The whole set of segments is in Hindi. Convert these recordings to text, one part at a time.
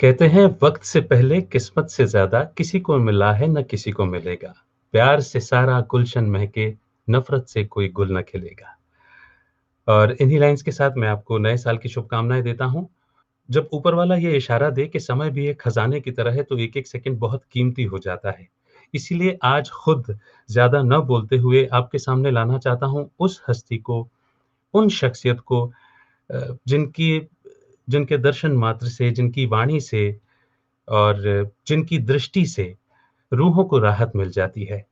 कहते हैं वक्त से पहले किस्मत से ज़्यादा किसी को मिला है न किसी को मिलेगा। प्यार से सारा गुलशन महके, नफ़रत से कोई गुल न खिलेगा। और इन्हीं लाइन्स के साथ मैं आपको नए साल की शुभकामनाएँ देता हूँ। जब ऊपर वाला ये इशारा दे कि समय भी एक खज़ाने की तरह है तो एक-एक सेकंड बहुत कीमती हो जाता है। इसीलिए आज खुद ज़्यादा न बोलते हुए आपके सामने लाना चाहता हूँ उस हस्ती को, उन शख्सियत को जिनकी जिनके दर्शन मात्र से, जिनकी वाणी से और जिनकी दृष्टि से रूहों को राहत मिल जाती है।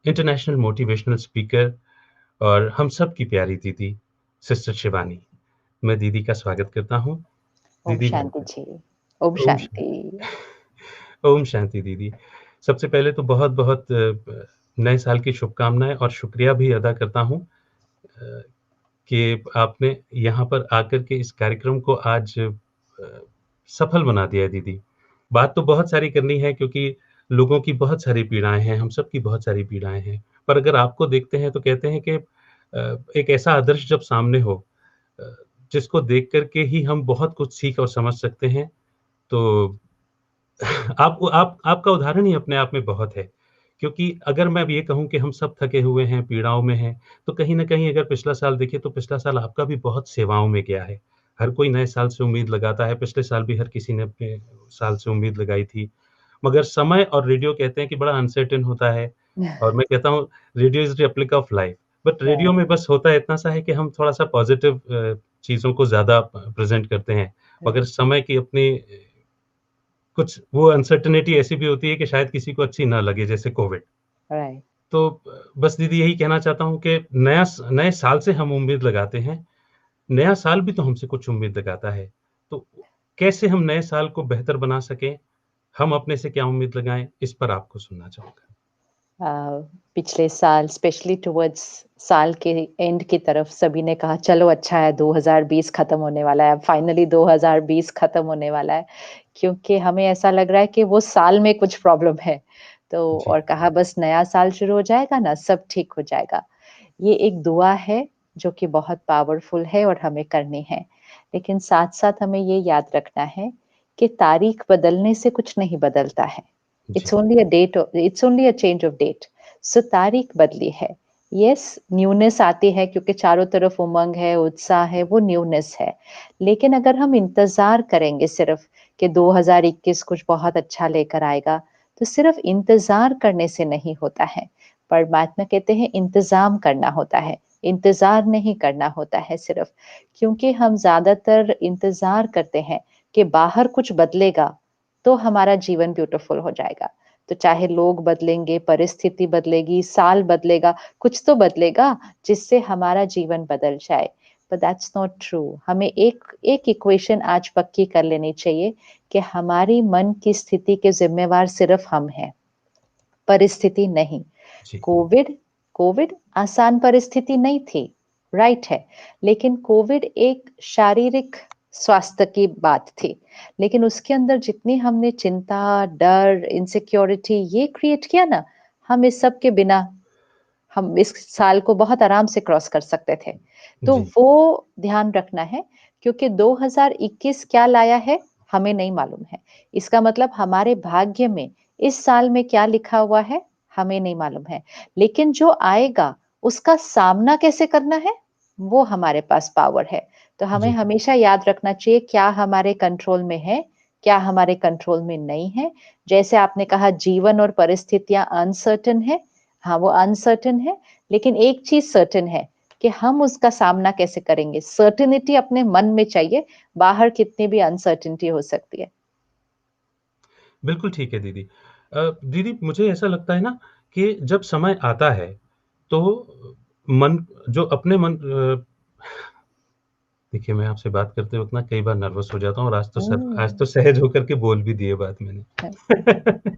इंटरनेशनल मोटिवेशनल स्पीकर और हम सब की प्यारी दीदी, सिस्टर शिवानी। मैं दीदी का स्वागत करता हूँ। ओम दीदी शांति जी। ओम ओम श शांति। ओम शांति दीदी। सबसे पहले तो बहुत-बहुत नए साल की शुभकामनाएँ और शुक्रिया भी अदा करता हूँ कि आपने यहाँ पर आकर के इस कार्यक्रम को आज सफल बना दिया है दीदी। बात तो बहुत सारी करनी है क्योंकि लोगों की बहुत सारी पीड़ाएँ हैं, हम सबकी बहुत सारी पीड़ाएँ हैं। पर अगर आपको देखते हैं तो कहते हैं कि एक ऐसा आदर्श जब सामने हो अ, जिसको देख कर के ही हम बहुत कुछ सीख और समझ सकते हैं, तो आप आपका उदाहरण ही अपने आप में बहुत है। क्योंकि अगर मैं अब ये कहूँ कि हम सब थके हुए हैं, पीड़ाओं में हैं, तो कहीं न कहीं अगर पिछला साल देखें तो पिछला साल आपका भी बहुत सेवाओं में गया है। हर कोई नए साल से उम्मीद लगाता है, पिछले साल भी हर किसी ने अपने साल से उम्मीद लगाई थी। मगर समय और रेडियो कहते हैं कि बड़ा अनसर्टेन होता है और मैं कहता हूँ radio is replica of life. But radio में बस होता इतना सा है कि हम थोड़ा-सा पॉज़िटिव चीज़ों को ज़्यादा प्रेज़ेंट करते हैं। मगर समय की अपनी कुछ वो अनसर्टेनिटी ऐसी भी होती है कि शायद किसी को अच्छी ना लगे जैसे कोविड। राइट। तो बस दीदी यही कहना चाहता हूँ कि नए साल से हम उम्मीद लगाते हैं। नया साल भी तो हमसे कुछ उम्मीद लगाता है। तो कैसे हम नए साल को बेहतर बना सकें? हम अपने से क्या उम्मीद लगाएँ? इस पर आपको सुनना चाहूँगा। अ, पिछले साल स्पेशली टुवर्ड्स साल के एंड की तरफ सभी ने कहा चलो अच्छा है 2020 खत्म होने वाला है। अब फाइनली 2020 खत्म होने वाला है, क्योंकि हमें ऐसा लग रहा है कि वो साल में कुछ प्रॉब्लम है। तो जी, और कहा बस नया साल शुरू हो जाएगा ना, सब ठीक हो जाएगा। ये एक दुआ है जो कि बहुत पावरफुल है और हमें करनी है। लेकिन साथ-साथ हमें ये याद रखना है कि तारीख बदलने से कुछ नहीं बदलता है। जी, it's only a change of date. So तारीख बदली है। यस, न्यूनेस आती है क्योंकि चारों तरफ उमंग है, उत्साह है, वो न्यूनेस है। लेकिन अगर हम इंतज़ार करेंगे सिर्फ़ कि 2021 कुछ बहुत अच्छा लेकर आएगा, तो सिर्फ़ इंतज़ार करने से नहीं होता है। परमात्मा कहते हैं इंतज़ाम करना होता है, इंतज़ार नहीं करना होता है सिर्फ़। क्योंकि हम ज़्यादातर इंतज़ार करते हैं कि बाहर कुछ बदलेगा, तो हमारा जीवन ब्यूटीफुल हो जाएगा। तो चाहे लोग बदलेंगे, परिस्थिति बदलेगी, साल बदलेगा, कुछ तो बदलेगा जिससे हमारा जीवन बदल जाए। But that's not true. हमें एक एक इक्वेशन आज पक्की कर लेनी चाहिए कि हमारी मन की स्थिति के ज़िम्मेवार सिर्फ़ हम हैं, परिस्थिति नहीं। जी, कोविड कोविड आसान परिस्थिति नहीं थी, राइट है। लेकिन कोविड एक शारीरिक स्वास्थ्य की बात थी। लेकिन उसके अंदर जितनी हमने चिंता, डर, इनसिक्योरिटी ये क्रिएट किया ना, हम इस सब के बिना हम इस साल को बहुत आराम से क्रॉस कर सकते थे। तो जी, वो ध्यान रखना है, क्योंकि 2021 क्या लाया है, हमें नहीं मालूम है। इसका मतलब हमारे भाग्य में इस साल में क्या लिखा हुआ है, हमें नहीं मालूम है। लेकिन जो आएगा, उसका सामना कैसे करना है, वो हमारे पास पावर है। तो हमें जी। हमेशा याद रखना चाहिए क्या हमारे कंट्रोल में है, क्या हमारे कंट्रोल में नहीं है। जैसे आपने कहा जीवन और परिस्थितियाँ अनसर्टेन है, हाँ, वो अनसर्टेन है, लेकिन एक चीज़ सर्टेन है कि हम उसका सामना कैसे करेंगे। सर्टेनिटी अपने मन में चाहिए, बाहर कितनी भी अनसर्टेनिटी हो सकती है। बिल्कुल ठीक है दीदी। दीदी मुझे ऐसा लगता है ना कि जब समय आता है, तो मन जो अपने मन देखिए, मैं आपसे बात करते वक़्त ना कई बार नर्वस हो जाता हूँ और आज तो हुँ। सहज होकर के बोल भी दिए बात है। मैंने।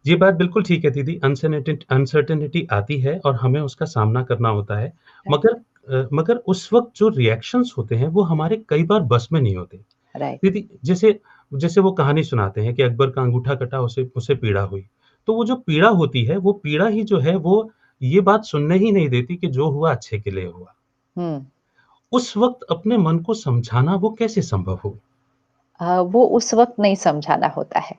ये बात बिल्कुल ठीक है दीदी, अनसर्टेनिटी आती है और हमें उसका सामना करना होता है। राइट, मगर उस वक़्त जो रिएक्शंस होते हैं, वो हमारे कई बार बस में नहीं होते। राइट। दीदी, जैसे जैसे वो कहानी सुनाते हैं कि अकबर का अंगूठा कटा, उसे उसे पीड़ा हुई। तो वो जो पीड़ा होती है, वो पीड़ा ही जो है, वो ये बात सुनने ही नहीं देती कि जो हुआ अच्छे के लिए हुआ। हुँ। उस वक़्त अपने मन को समझाना वो कैसे संभव हो? वो उस वक़्त नहीं समझाना होता है।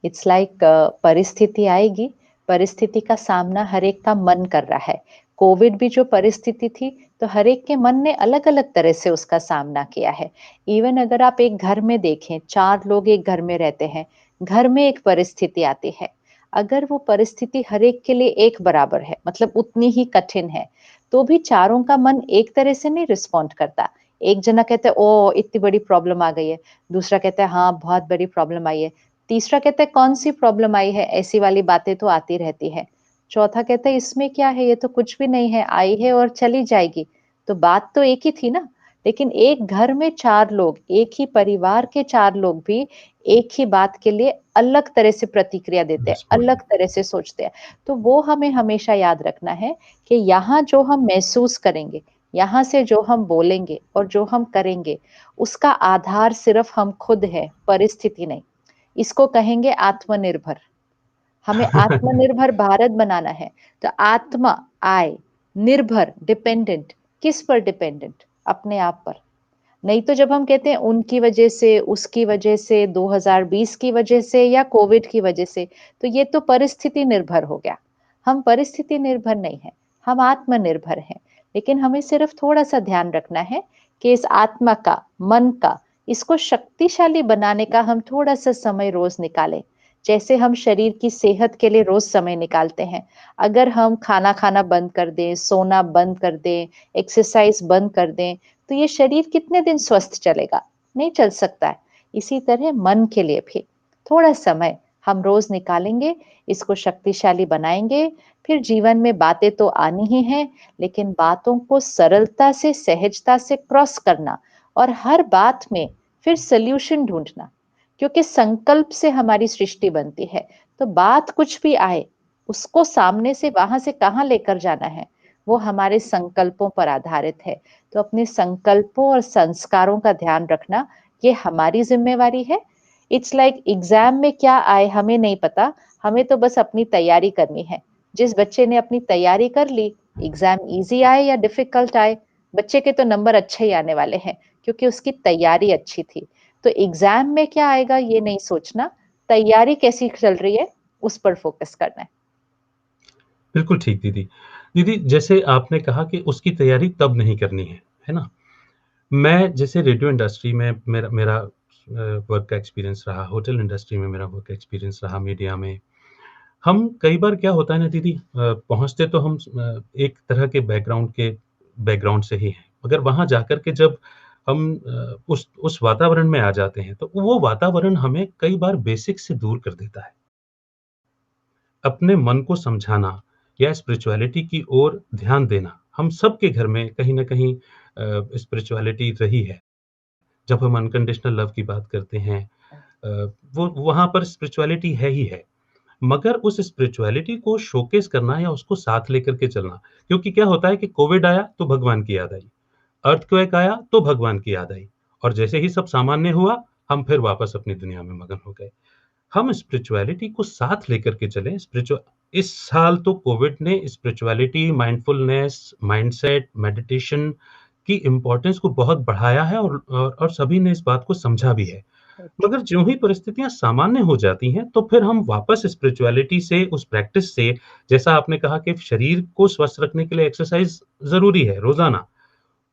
इट्स लाइक परिस्थिति आएगी, परिस्थिति का सामना हर एक का मन कर रहा है। कोविड भी जो परिस्थिति थी, तो हर एक के मन ने अलग-अलग तरह से उसका सामना किया है। इवन अगर आप एक घर में देखें, 4 लोग एक घर में रहते हैं, घर में एक परिस्थिति आती है। अगर वो परिस्थिति हर एक के लिए एक बराबर है, मतलब उतनी ही कठिन है, तो भी चारों का मन एक तरह से नहीं रिस्पॉन्ड करता। एक जना कहता है, ओह! इतनी बड़ी प्रॉब्लम आ गई है। दूसरा कहता है, हाँ, बहुत बड़ी प्रॉब्लम आई है। तीसरा कहता है, कौन-सी प्रॉब्लम आई है? ऐसी वाली बातें तो आती रहती है। चौथा कहता है, इसमें क्या है? ये तो कुछ भी नहीं है, आई है और चली जाएगी। तो बात तो एक ही थी ना। लेकिन एक घर में 4 लोग, एक ही परिवार के 4 लोग भी एक ही बात के लिए अलग तरह से प्रतिक्रिया देते हैं, बिल्कुल। अलग तरह से सोचते हैं। तो वो हमें हमेशा याद रखना है कि यहाँ जो हम महसूस करेंगे, यहाँ से जो हम बोलेंगे और जो हम करेंगे, उसका आधार सिर्फ़ हम खुद हैं, परिस्थिति नहीं। इसको कहेंगे आत्मनिर्भर। हमें आत्मनिर्भर भारत बनाना है। तो आत्मा, I, निर्भर, डिपेंडेंट, किस पर डिपेंडेंट? अपने आप पर। नहीं तो जब हम कहते हैं उनकी वजह से, उसकी वजह से, 2020 की वजह से या कोविड की वजह से, तो ये तो परिस्थिति निर्भर हो गया। हम परिस्थिति निर्भर नहीं हैं, हम आत्मनिर्भर हैं। लेकिन हमें सिर्फ थोड़ा-सा ध्यान रखना है कि इस आत्मा का, मन का, इसको शक्तिशाली बनाने का हम थोड़ा-सा समय रोज़ निकालें। जैसे हम शरीर की सेहत के लिए रोज़ समय निकालते हैं। अगर हम खाना खाना बंद कर दें, सोना बंद कर दें, एक्सरसाइज़ बंद कर दें, तो ये शरीर कितने दिन स्वस्थ चलेगा? नहीं चल सकता है। इसी तरह मन के लिए भी थोड़ा समय हम रोज निकालेंगे, इसको शक्तिशाली बनाएंगे, फिर जीवन में बातें तो आनी ही हैं, लेकिन बातों को सरलता से, सहजता से क्रॉस करना और हर बात में फिर सॉल्यूशन ढूंढना, क्योंकि संकल्प से हमारी सृष्टि बनती है। तो बात कुछ भी आए, उसको सामने से वहां से कहाँ लेकर जाना है, वो हमारे संकल्पों पर आधारित है। तो अपने संकल्पों और संस्कारों का ध्यान रखना, ये हमारी ज़िम्मेवारी है। इट्स लाइक एग्ज़ाम में क्या आए हमें नहीं पता, हमें तो बस अपनी तैयारी करनी है। जिस बच्चे ने अपनी तैयारी कर ली, एग्ज़ाम ईज़ी आए या डिफ़िकल्ट आए, बच्चे के तो नंबर अच्छे ही आने वाले हैं, क्योंकि उसकी तैयारी अच्छी थी। तो एग्ज़ाम में क्या आएगा ये नहीं सोचना, तैयारी कैसी चल रही है, उस पर फ़ोकस करना है। बिल्कुल ठीक दीदी। दीदी जैसे आपने कहा कि उसकी तैयारी तब नहीं करनी है ना? मैं जैसे रेडियो इंडस्ट्री में मेरा मेरा वर्क का एक्सपीरियंस रहा, होटल इंडस्ट्री में मेरा वर्क एक्सपीरियंस रहा, मीडिया में। हम कई बार क्या होता है ना दीदी पहुँचते तो हम एक तरह के बैकग्राउंड से ही हैं। मगर वहाँ जाकर के जब हम उस वातावरण में आ जाते हैं, तो वो वातावरण हमें कई बार बेसिक से दूर कर देता है। अपने मन को समझाना या स्पिरिचुअलिटी की ओर ध्यान देना, हम सबके घर में कहीं न कहीं स्पिरिचुअलिटी रही है। जब हम अनकंडीशनल लव की बात करते हैं अ, वो वहाँ पर स्पिरिचुअलिटी है ही है। मगर उस स्पिरिचुअलिटी को शोकेस करना या उसको साथ लेकर के चलना, क्योंकि क्या होता है कि कोविड आया तो भगवान की याद आई, अर्थक्वेक आया तो भगवान की याद आई और जैसे ही सब सामान्य हुआ, हम फिर वापस अपनी दुनिया में मगन हो गए। हम स्पिरिचुअलिटी को साथ लेकर के चलें इस साल तो कोविड ने स्पिरिचुअलिटी, माइंडफुलनेस, माइंडसेट, मेडिटेशन की इम्पोर्टेंस को बहुत बढ़ाया है और सभी ने इस बात को समझा भी है। मगर ज्यों ही परिस्थितियाँ सामान्य हो जाती हैं, तो फिर हम वापस स्पिरिचुअलिटी से, उस प्रैक्टिस से जैसा आपने कहा कि शरीर को स्वस्थ रखने के लिए एक्सरसाइज़ ज़रूरी है रोज़ाना,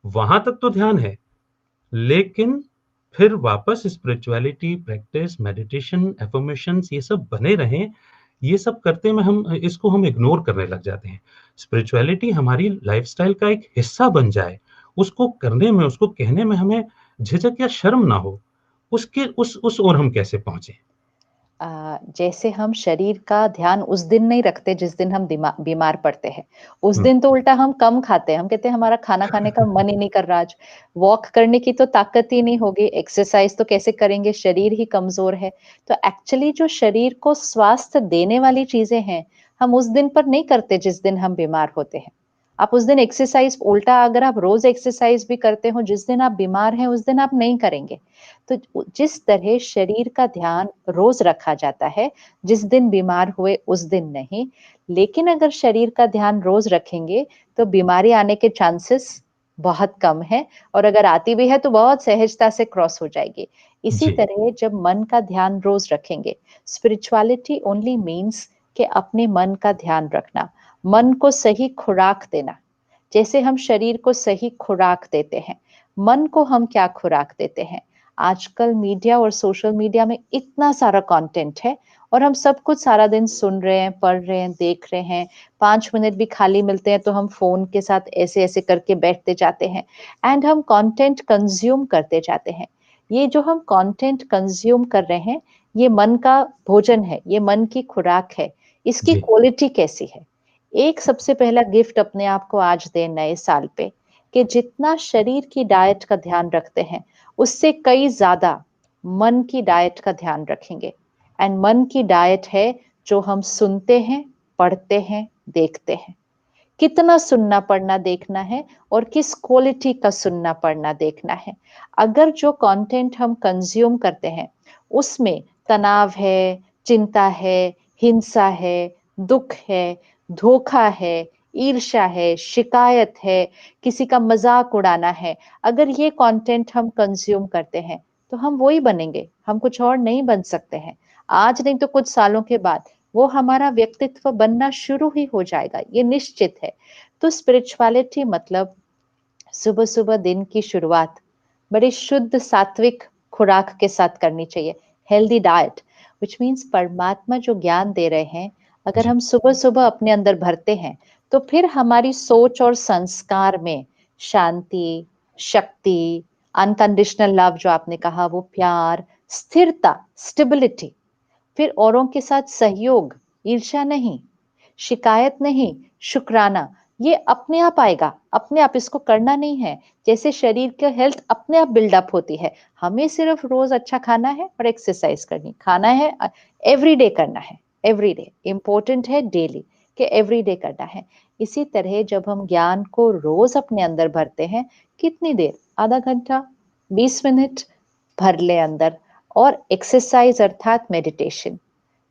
वहाँ तक तो ध्यान है। लेकिन फिर वापस स्पिरिचुअलिटी, प्रैक्टिस, मेडिटेशन, अफ़र्मेशंस ये सब बने रहें, ये सब करते में हम इग्नोर करने लग जाते हैं। स्पिरिचुअलिटी हमारी लाइफ़स्टाइल का एक हिस्सा बन जाए, उसको करने में, उसको कहने में हमें झिझक या शर्म ना हो, उसके उस ओर हम कैसे पहुँचे? जैसे हम शरीर का ध्यान उस दिन नहीं रखते जिस दिन हम बीमार पड़ते हैं। उस हुँ। दिन तो उल्टा हम कम खाते हैं। हम कहते हैं हमारा खाना खाने का मन ही नहीं कर रहा आज। वॉक करने की तो ताकत ही नहीं होगी, एक्सरसाइज़ तो कैसे करेंगे, शरीर ही कमज़ोर है। तो एक्चुअली जो शरीर को स्वास्थ्य देने वाली चीज़ें हैं, हम उस दिन पर नहीं करते जिस दिन हम बीमार होते हैं। आप उस दिन एक्सरसाइज़ उल्टा अगर आप रोज़ एक्सरसाइज़ भी करते हो, जिस दिन आप बीमार हैं, उस दिन आप नहीं करेंगे। तो जिस तरह शरीर का ध्यान रोज रखा जाता है, जिस दिन बीमार हुए उस दिन नहीं, लेकिन अगर शरीर का ध्यान रोज रखेंगे तो बीमारी आने के चांसेस बहुत कम है और अगर आती भी है तो बहुत सहजता से क्रॉस हो जाएगी। इसी जी, तरह जब मन का ध्यान रोज रखेंगे, स्पिरिचुअलिटी ओनली मीन्स कि अपने मन का ध्यान रखना, मन को सही खुराक देना। जैसे हम शरीर को सही खुराक देते हैं, मन को हम क्या खुराक देते हैं? आजकल मीडिया और सोशल मीडिया में इतना सारा कंटेंट है और हम सब कुछ सारा दिन सुन रहे हैं, पढ़ रहे हैं, देख रहे हैं। 5 मिनट भी खाली मिलते हैं तो हम फ़ोन के साथ ऐसे-ऐसे करके बैठते जाते हैं एंड हम कंटेंट कंज़्यूम करते जाते हैं। ये जो हम कंटेंट कंज़्यूम कर रहे हैं, ये मन का भोजन है, ये मन की खुराक है। इसकी जी, क्वालिटी कैसी है? एक सबसे पहला गिफ्ट अपने आप को आज दें नए साल पे कि जितना शरीर की डाइट का ध्यान रखते हैं, उससे कई ज़्यादा मन की डाइट का ध्यान रखेंगे। एंड मन की डाइट है जो हम सुनते हैं, पढ़ते हैं, देखते हैं। कितना सुनना, पढ़ना, देखना है और किस क्वालिटी का सुनना, पढ़ना, देखना है। अगर जो कंटेंट हम कंज़्यूम करते हैं, उसमें तनाव है, चिंता है, हिंसा है, दुःख है, धोखा है, ईर्ष्या है, शिकायत है, किसी का मज़ाक उड़ाना है, अगर ये कंटेंट हम कंज़्यूम करते हैं, तो हम वही बनेंगे, हम कुछ और नहीं बन सकते हैं। आज नहीं तो कुछ सालों के बाद वो हमारा व्यक्तित्व बनना शुरू ही हो जाएगा, ये निश्चित है। तो स्पिरिचुअलिटी मतलब सुबह-सुबह दिन की शुरुआत बड़ी शुद्ध सात्विक खुराक के साथ करनी चाहिए। हेल्दी डाइट व्हिच मीन्स परमात्मा जो ज्ञान दे रहे हैं, अगर जी, हम सुबह-सुबह अपने अंदर भरते हैं, तो फिर हमारी सोच और संस्कार में शांति, शक्ति, अनकंडीशनल लव जो आपने कहा वो प्यार, स्थिरता, स्टेबिलिटी फिर औरों के साथ सहयोग, ईर्ष्या नहीं, शिकायत नहीं, शुक्राना, ये अपने आप आएगा, अपने आप इसको करना नहीं है। जैसे शरीर की हेल्थ अपने आप बिल्डअप होती है, हमें सिर्फ रोज अच्छा खाना है और एक्सरसाइज करनी, खाना है एवरीडे करना है, एवरीडे इम्पोर्टेंट है डेली कि एवरीडे करना है। इसी तरह जब हम ज्ञान को रोज अपने अंदर भरते हैं, कितनी देर? आधा घंटा, 20 मिनट भर ले अंदर और एक्सरसाइज अर्थात मेडिटेशन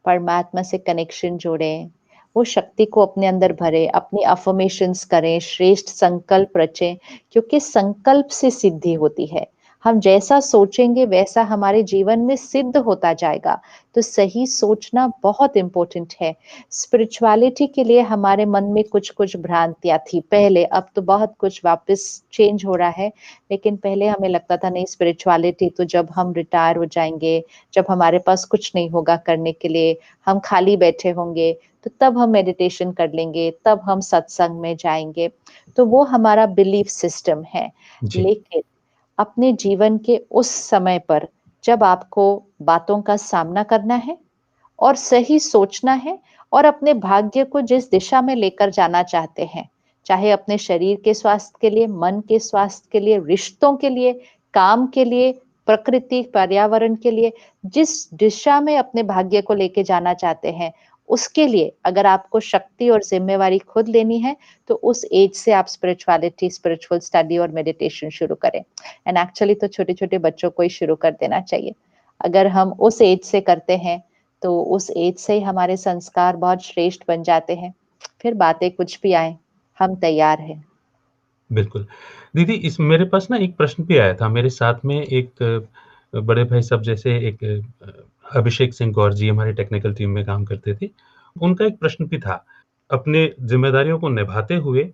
परमात्मा से कनेक्शन जोड़ें, वो शक्ति को अपने अंदर भरें, अपनी अफ़र्मेशंस करें, श्रेष्ठ संकल्प रचें, क्योंकि संकल्प से सिद्धि होती है। हम जैसा सोचेंगे वैसा हमारे जीवन में सिद्ध होता जाएगा। तो सही सोचना बहुत इम्पोर्टेंट है। स्पिरिचुअलिटी के लिए हमारे मन में कुछ-कुछ भ्रांतियाँ थी पहले, अब तो बहुत कुछ वापस चेंज हो रहा है। लेकिन पहले हमें लगता था नहीं स्पिरिचुअलिटी तो जब हम रिटायर हो जाएँगे, जब हमारे पास कुछ नहीं होगा करने के लिए, हम खाली बैठे होंगे, तो तब हम मेडिटेशन कर लेंगे, तब हम सत्संग में जाएँगे। तो वो हमारा बिलीफ सिस्टम है। जी, लेकिन अपने जीवन के उस समय पर जब आपको बातों का सामना करना है और सही सोचना है और अपने भाग्य को जिस दिशा में लेकर जाना चाहते हैं, चाहे अपने शरीर के स्वास्थ्य के लिए, मन के स्वास्थ्य के लिए, रिश्तों के लिए, काम के लिए, प्रकृति, पर्यावरण के लिए, जिस दिशा में अपने भाग्य को लेके जाना चाहते हैं, उसके लिए अगर आपको शक्ति और ज़िम्मेवारी खुद लेनी है, तो उस एज से आप स्पिरिचुअलिटी, स्पिरिचुअल स्टडी और मेडिटेशन शुरू करें। एंड एक्चुअली तो छोटे-छोटे बच्चों को ही शुरू कर देना चाहिए। अगर हम उस एज से करते हैं, तो उस एज से ही हमारे संस्कार बहुत श्रेष्ठ बन जाते हैं। फिर बातें कुछ भी आएँ, हम तैयार हैं। बिल्कुल। दीदी इस मेरे पास ना एक प्रश्न भी आया था, मेरे साथ में एक बड़े भाई साहब जैसे एक अभिषेक सिंह गौर जी हमारे टेक्निकल टीम में काम करते थे। उनका एक प्रश्न भी था, अपने ज़िम्मेदारियों को निभाते हुए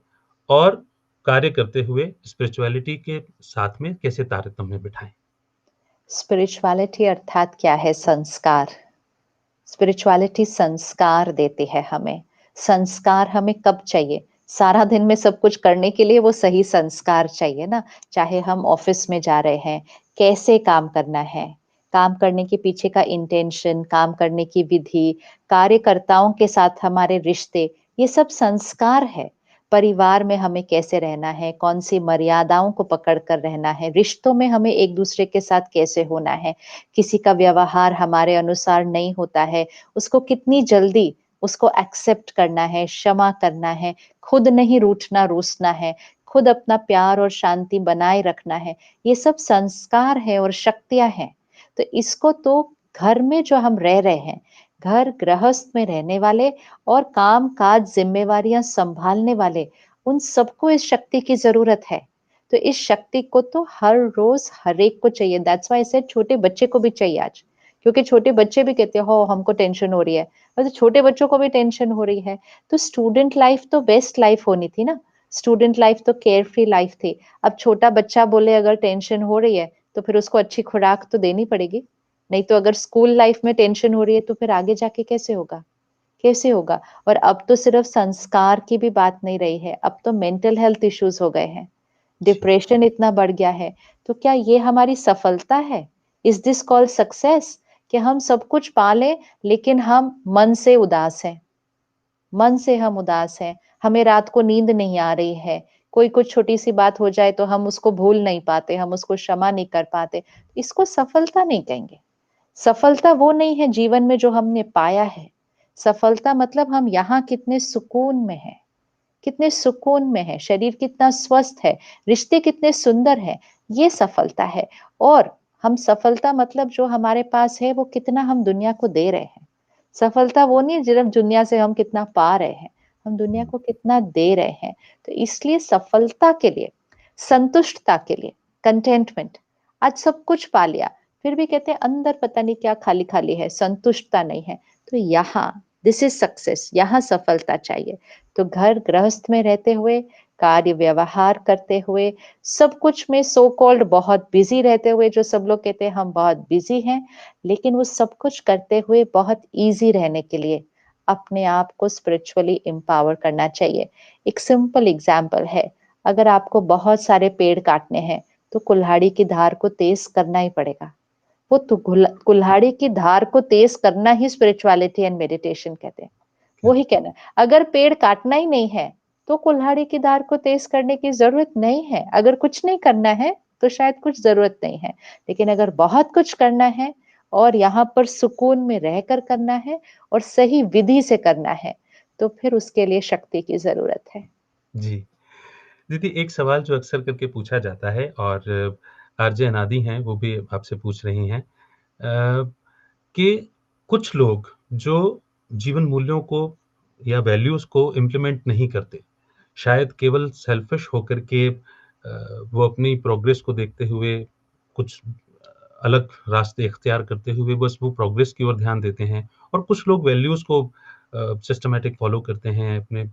और कार्य करते हुए स्पिरिचुअलिटी के साथ में कैसे तारतम्य बिठाएँ? स्पिरिचुअलिटी अर्थात क्या है? संस्कार। स्पिरिचुअलिटी संस्कार देती है हमें। संस्कार हमें कब चाहिए? सारा दिन में सब कुछ करने के लिए वो सही संस्कार चाहिए ना। चाहे हम ऑफ़िस में जा रहे हैं, कैसे काम करना है, काम करने के पीछे का इंटेंशन, काम करने की विधि, कार्यकर्ताओं के साथ हमारे रिश्ते, ये सब संस्कार है। परिवार में हमें कैसे रहना है, कौन-सी मर्यादाओं को पकड़ कर रहना है, रिश्तों में हमें एक-दूसरे के साथ कैसे होना है, किसी का व्यवहार हमारे अनुसार नहीं होता है, उसको कितनी जल्दी उसको एक्सेप्ट करना है, क्षमा करना है, खुद नहीं रूठना-रूसना है, खुद अपना प्यार और शांति बनाए रखना है। ये सब संस्कार है और शक्तियाँ हैं। तो इसको तो घर में जो हम रह रहे हैं, घर गृहस्थ में रहने वाले और काम-काज ज़िम्मेवारियाँ सँभालने वाले, उन सबको इस शक्ति की ज़रूरत है। तो इस शक्ति को तो हर रोज हर एक को चाहिए। दैट्स व्हाई से छोटे बच्चे को भी चाहिए आज, क्योंकि छोटे बच्चे भी कहते हो हमको टेंशन हो रही है, और तो छोटे बच्चों को भी टेंशन हो रही है। तो स्टूडेंट लाइफ तो बेस्ट लाइफ होनी थी ना, स्टूडेंट लाइफ तो केयर फ्री लाइफ थी। अब छोटा बच्चा बोले अगर टेंशन हो रही है तो फिर उसको अच्छी खुराक तो देनी पड़ेगी, नहीं तो अगर स्कूल लाइफ में टेंशन हो रही है तो फिर आगे जाके कैसे होगा, कैसे होगा। और अब तो सिर्फ संस्कार की भी बात नहीं रही है, अब तो मेंटल हेल्थ इश्यूज हो गए हैं, जी, डिप्रेशन इतना बढ़ गया है। तो क्या ये हमारी सफलता है? Is this called success? कि हम सब कुछ पा लें लेकिन हम मन से उदास हैं, मन से हम उदास हैं, हमें रात को नींद नहीं आ रही है, कोई कुछ छोटी सी बात हो जाए तो हम उसको भूल नहीं पाते, हम उसको क्षमा नहीं कर पाते, इसको सफलता नहीं कहेंगे। सफलता वो नहीं है जीवन में जो हमने पाया है। सफलता मतलब हम यहाँ कितने सुकून में हैं, कितने सुकून में है, शरीर कितना स्वस्थ है, रिश्ते कितने सुंदर है, ये सफलता है। और हम सफलता मतलब जो हमारे पास है वो कितना हम दुनिया को दे रहे हैं। सफलता वो नहीं सिर्फ दुनिया से हम कितना पा रहे हैं, हम दुनिया हुँ, को कितना दे रहे हैं। तो इसलिए सफलता के लिए, संतुष्टता के लिए, कंटेंटमेंट, आज सब कुछ पा लिया फिर भी कहते हैं अंदर पता नहीं क्या खाली खाली है, संतुष्टता नहीं है। तो यहाँ दिस इज सक्सेस, यहाँ सफलता चाहिए। तो घर गृहस्थ में रहते हुए, कार्य व्यवहार करते हुए, सब कुछ में सो कॉल्ड बहुत बिजी रहते हुए, जो सब लोग कहते हैं हम बहुत बिजी हैं, लेकिन वो सब कुछ करते हुए बहुत इजी रहने के लिए अपने आप को स्पिरिचुअली एम्पावर करना चाहिए। एक सिंपल एग्जाम्पल है, अगर आपको बहुत सारे पेड़ काटने हैं तो कुल्हाड़ी की धार को तेज करना ही पड़ेगा। वो तो कुल्हाड़ी की धार को तेज करना ही स्पिरिचुअलिटी एंड मेडिटेशन कहते हैं। वही करेक्ट। कहना है। अगर पेड़ काटना ही नहीं है तो कुल्हाड़ी की धार को तेज करने की जरूरत नहीं है। अगर कुछ नहीं करना है तो शायद कुछ जरूरत नहीं है, लेकिन अगर बहुत कुछ करना है और यहाँ पर सुकून में रहकर करना है और सही विधि से करना है तो फिर उसके लिए शक्ति की जरूरत है। जी। दीदी, एक सवाल जो अक्सर करके पूछा जाता है और आरजे अनादि हैं, वो भी आपसे पूछ रही हैं कि कुछ लोग जो जीवन मूल्यों को या वैल्यूज़ को इम्प्लीमेंट नहीं करते, शायद केवल सेल्फ़िश होकर के वो अपनी प्रोग्रेस को देखते हुए कुछ अलग रास्ते इख्तियार करते हुए बस वो प्रोग्रेस की ओर ध्यान देते हैं और कुछ लोग वैल्यूज़ को सिस्टमैटिक फ़ॉलो करते हैं, अपने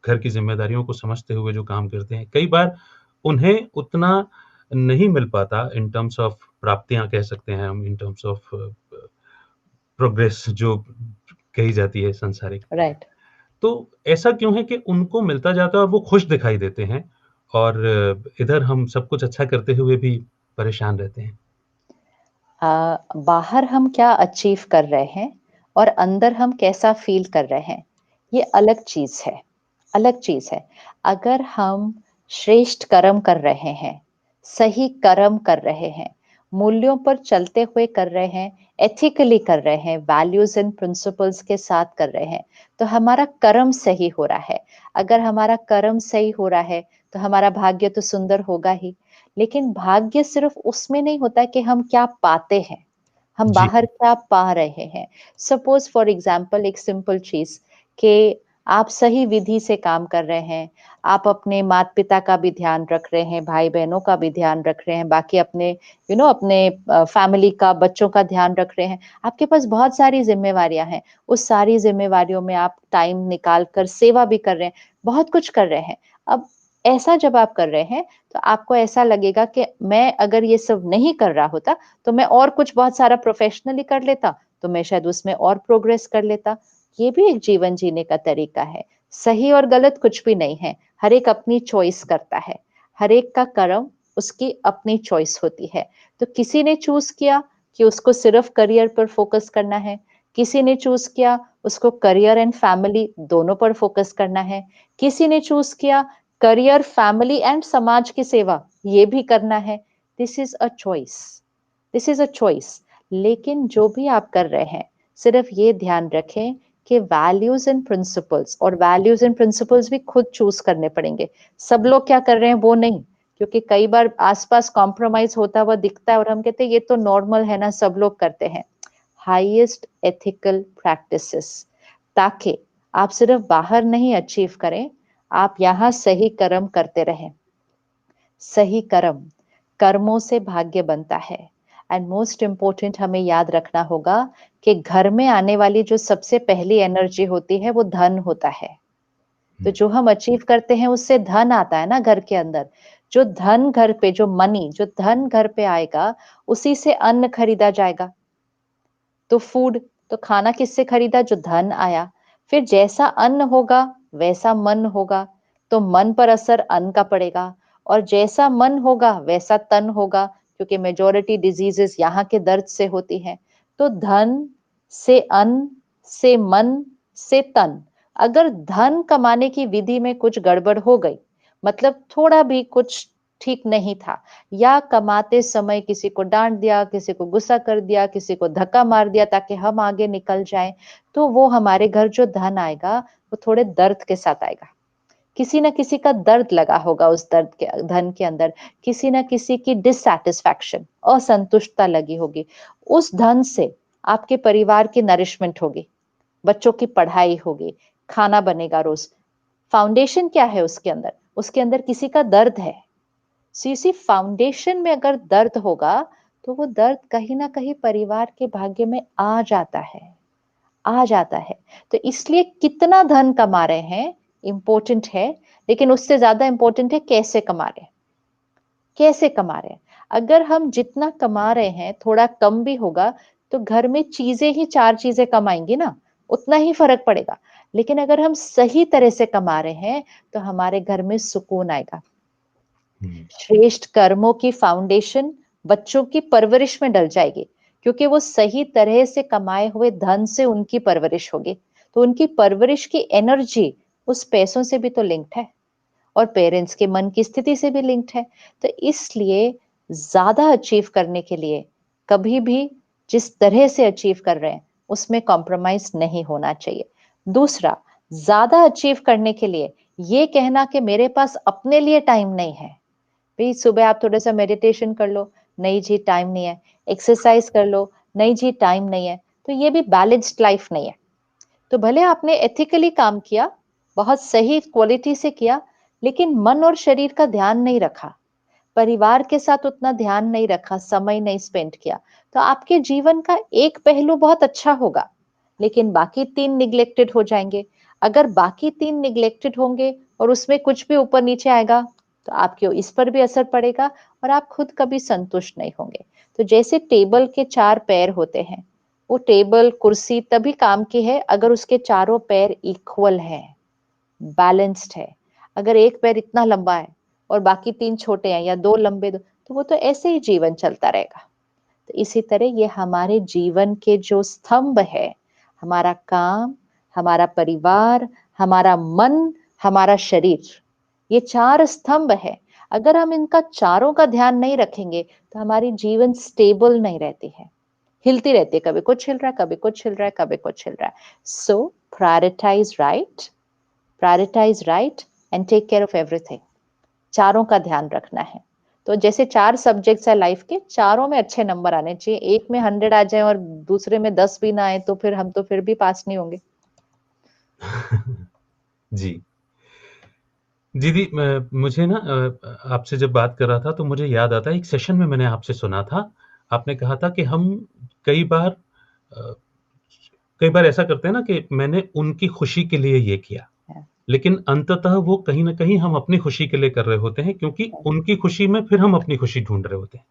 घर की ज़िम्मेदारियों को समझते हुए जो काम करते हैं। कई बार उन्हें उतना नहीं मिल पाता इन टर्म्स ऑफ प्राप्तियाँ कह सकते हैं हम, इन टर्म्स ऑफ प्रोग्रेस जो कही जाती है सांसारिक। राइट। तो ऐसा क्यों है कि उनको मिलता जाता है और वो खुश दिखाई देते हैं और इधर हम सब कुछ अच्छा करते हुए भी परेशान रहते हैं? बाहर हम क्या अचीव कर रहे हैं और अंदर हम कैसा फील कर रहे हैं, ये अलग चीज है, अलग चीज है। अगर हम श्रेष्ठ कर्म कर रहे हैं, सही कर्म कर रहे हैं, मूल्यों पर चलते हुए कर रहे हैं, एथिकली कर रहे हैं, वैल्यूज एंड प्रिंसिपल्स के साथ कर रहे हैं, तो हमारा कर्म सही हो रहा है। अगर हमारा कर्म सही हो रहा है तो हमारा भाग्य तो सुंदर होगा ही। लेकिन भाग्य सिर्फ उसमें नहीं होता कि हम क्या पाते हैं, हम जी, बाहर क्या पा रहे हैं। सपोज फॉर एग्जाम्पल एक सिंपल चीज कि आप सही विधि से काम कर रहे हैं, आप अपने माता पिता का भी ध्यान रख रहे हैं, भाई बहनों का भी ध्यान रख रहे हैं, बाकी अपने अपने फैमिली का, बच्चों का ध्यान रख रहे हैं। आपके पास बहुत सारी जिम्मेवारियां हैं, उस सारी जिम्मेवारियों में आप टाइम निकाल कर सेवा भी कर रहे हैं, बहुत कुछ कर रहे हैं। अब ऐसा जब आप कर रहे हैं तो आपको ऐसा लगेगा कि मैं अगर ये सब नहीं कर रहा होता तो मैं और कुछ बहुत सारा प्रोफेशनली कर लेता, तो मैं शायद उसमें और प्रोग्रेस कर लेता। ये भी एक जीवन जीने का तरीका है। सही और गलत कुछ भी नहीं है, हर एक अपनी चॉइस करता है, हर एक का कर्म उसकी अपनी चॉइस होती है। तो किसी ने चूज किया कि उसको सिर्फ करियर पर फोकस करना है, किसी ने चूज किया उसको करियर एंड फैमिली दोनों पर फोकस करना है, किसी ने चूज किया करियर, फैमिली एंड समाज की सेवा ये भी करना है। This is a choice, this is a choice. लेकिन जो भी आप कर रहे हैं सिर्फ ये ध्यान रखें कि वैल्यूज एंड प्रिंसिपल्स, और वैल्यूज एंड प्रिंसिपल्स भी खुद चूज करने पड़ेंगे। सब लोग क्या कर रहे हैं वो नहीं, क्योंकि कई बार आसपास कॉम्प्रोमाइज होता हुआ दिखता है और हम कहते हैं ये तो नॉर्मल है ना, सब लोग करते हैं। हाईएस्ट एथिकल प्रैक्टिसेस, ताकि आप सिर्फ बाहर नहीं अचीव करें, आप यहाँ सही कर्म करते रहें। सही कर्म, कर्मों से भाग्य बनता है। एंड मोस्ट इम्पोर्टेंट हमें याद रखना होगा कि घर में आने वाली जो सबसे पहली एनर्जी होती है वो धन होता है। तो हुँ, जो हम अचीव करते हैं उससे धन आता है ना घर के अंदर। जो धन घर पे, जो मनी, जो धन घर पे आएगा, उसी से अन्न खरीदा जाएगा। तो फूड, तो खाना किससे खरीदा? जो धन आया। फिर जैसा अन्न होगा वैसा मन होगा, तो मन पर असर अन्न का पड़ेगा, और जैसा मन होगा वैसा तन होगा, क्योंकि मेजॉरिटी डिजीजेस यहाँ के दर्द से होती हैं। तो धन से अन्न, से मन, से तन। अगर धन कमाने की विधि में कुछ गड़बड़ हो गई, मतलब थोड़ा भी कुछ ठीक नहीं था, या कमाते समय किसी को डांट दिया, किसी को गुस्सा कर दिया, किसी को धक्का मार दिया ताकि हम आगे निकल जाएं, तो वो हमारे घर जो धन आएगा वो थोड़े दर्द के साथ आएगा। किसी ना किसी का दर्द लगा होगा उस दर्द के धन के अंदर, किसी ना किसी की डिससैटिस्फैक्शन, असंतुष्टता लगी होगी। उस धन से आपके परिवार की नरिशमेंट होगी, बच्चों की पढ़ाई होगी, खाना बनेगा रोज। फाउंडेशन क्या है उसके अंदर? उसके अंदर किसी का दर्द है। सो इसी फाउंडेशन में अगर दर्द होगा, तो वो दर्द कहीं ना कहीं परिवार के भाग्य में आ जाता है, आ जाता है। तो इसलिए कितना धन कमा रहे हैं इंपॉर्टेंट है, लेकिन उससे ज्यादा इंपॉर्टेंट है कैसे कमा रहे हैं। कैसे कमा रहे हैं? अगर हम जितना कमा रहे हैं थोड़ा कम भी होगा, तो घर में चीजें ही 4 चीजें कमाएंगी ना, उतना ही फर्क पड़ेगा। लेकिन अगर हम सही तरह से कमा रहे हैं, तो हमारे घर में सुकून आएगा। हुँ, श्रेष्ठ कर्मों की फाउंडेशन बच्चों की परवरिश में डल जाएगी, क्योंकि वो सही तरह से कमाए हुए धन से उनकी परवरिश होगी। तो उनकी परवरिश की एनर्जी उस पैसों से भी तो लिंक्ड है, और पेरेंट्स के मन की स्थिति से भी लिंक्ड है। तो इसलिए ज्यादा अचीव करने के लिए कभी भी जिस तरह से अचीव कर रहे हैं उसमें कॉम्प्रोमाइज नहीं होना चाहिए। दूसरा, ज्यादा अचीव करने के लिए ये कहना कि मेरे पास अपने लिए टाइम नहीं है, भाई सुबह आप थोड़ा सा मेडिटेशन कर लो, नहीं जी टाइम नहीं है, एक्सरसाइज कर लो, नहीं जी टाइम नहीं है, तो ये भी बैलेंस्ड लाइफ नहीं है। तो भले आपने एथिकली काम किया, बहुत सही क्वालिटी से किया, लेकिन मन और शरीर का ध्यान नहीं रखा, परिवार के साथ उतना ध्यान नहीं रखा, समय नहीं स्पेंड किया, तो आपके जीवन का एक पहलू बहुत अच्छा होगा, लेकिन बाकी 3 निग्लेक्टेड हो जाएंगे। अगर बाकी 3 निग्लेक्टेड होंगे और उसमें कुछ भी ऊपर नीचे आएगा, तो आपके इस पर भी असर पड़ेगा, और आप खुद कभी संतुष्ट नहीं होंगे। तो जैसे टेबल के 4 पैर होते हैं, वो टेबल कुर्सी तभी काम की है अगर उसके चारों पैर इक्वल है, बैलेंस्ड है। अगर एक पैर इतना लंबा है और बाकी 3 छोटे हैं, या 2 लंबे, तो वो तो ऐसे ही जीवन चलता रहेगा। तो इसी तरह ये हमारे जीवन के जो स्तंभ है, हमारा काम, हमारा परिवार, हमारा मन, हमारा शरीर, ये 4 स्तंभ है। अगर हम इनका चारों का ध्यान नहीं रखेंगे, तो हमारी जीवन स्टेबल नहीं रहती है, हिलती रहती है, कभी कुछ हिल रहा है, कभी कुछ हिल रहा है, कभी कुछ हिल रहा है। So prioritise right, prioritise right and take care of everything. चारों का ध्यान रखना है। तो जैसे 4 सब्जेक्ट्स है लाइफ के, चारों में अच्छे नंबर आने चाहिए। एक में 100 आ जाए और दूसरे में 10 भी ना आए, तो फिर हम तो फिर भी पास नहीं होंगे। जी। दीदी मुझे ना आपसे जब बात कर रहा था तो मुझे याद आता है एक सेशन में मैंने आपसे सुना था, आपने कहा था कि हम कई बार अ, कई बार ऐसा करते हैं ना कि मैंने उनकी खुशी के लिए ये किया, लेकिन अंततः वो कहीं न कहीं हम अपनी खुशी के लिए कर रहे होते हैं क्योंकि उनकी खुशी में फिर हम अपनी खुशी ढूँढ रहे होते हैं।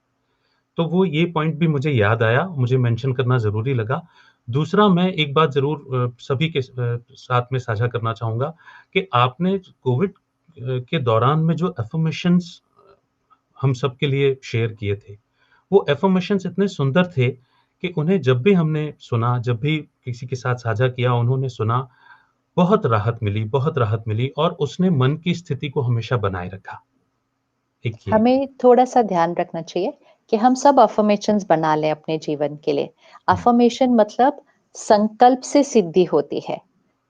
तो वो ये पॉइंट भी मुझे याद आया, मुझे मेंशन करना ज़रूरी लगा। दूसरा मैं एक बात ज़रूर सभी के साथ में साझा करना चाहूँगा कि आपने कोविड के दौरान में जो अफ़र्मेशंस हम सबके लिए शेयर किए थे, वो अफ़र्मेशंस इतने सुंदर थे कि उन्हें जब भी हमने सुना, जब भी किसी के साथ साझा किया, उन्होंने सुना, बहुत राहत मिली और उसने मन की स्थिति को हमेशा बनाए रखा। एक ये हमें थोड़ा-सा ध्यान रखना चाहिए कि हम सब अफ़र्मेशंस बना लें अपने जीवन के लिए। हुँ, अफ़र्मेशन मतलब संकल्प से सिद्धि होती है,